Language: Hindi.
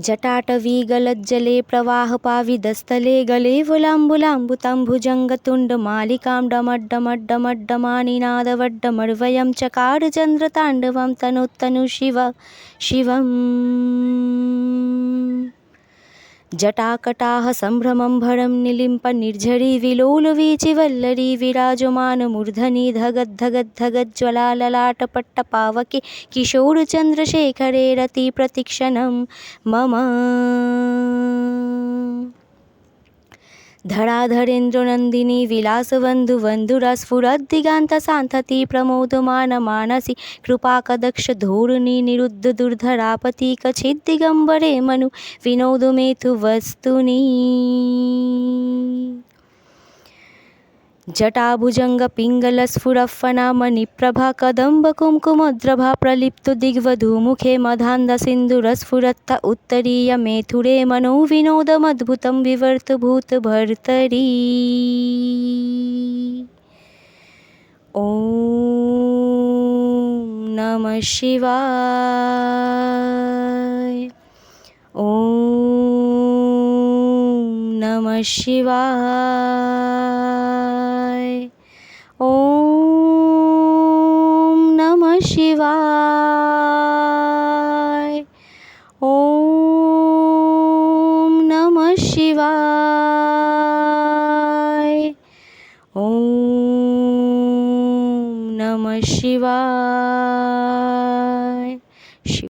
जटाटवीगलज्जले प्रवाहपाविदस्थले गलेवलाम्बुलाम्बुतम्भुजङ्गतुण्डमालिकां डमड्डमड्डमड्डमड्डमानिनादवड्डमर्वयं चकार चन्द्रताण्डवं तनोत्तनु शिव शिवम्। जटाकटाः सम्भ्रमं भरं निलिम्प निर्झरी विलोलवीचिवल्लरी विराजमानमूर्धनि धगद्धगद्धगज्ज्वलाललाटपट्टपावके किशोरचन्द्रशेखरे रतिप्रतीक्षणं मम। धराधरेन्द्रनन्दिनी विलासबन्धुवन्धुरस्फुरद्दिगान्तसान्थती प्रमोदमानमानसी कृपाकदक्षधोरणी निरुद्धदुर्धरापतीकचिद्दिगम्बरे मनु विनोदमेतु वस्तुनि। जटाभुजङ्गपिङ्गलस्फुरफनामणिप्रभा कदम्बकुङ्कुमद्रभा प्रलिप्तो दिग्वधूमुखे मदान्धसिन्धुरस्फुरत्त उत्तरीयमेथुरे मनो विनोदमद्भुतं विवर्तभूतभर्तरी। ॐ नमः शिवाय। ॐ नमः शिवाय। ॐ नमः शिवाय। ॐ नमः शिवाय। ॐ नमः शिवाय।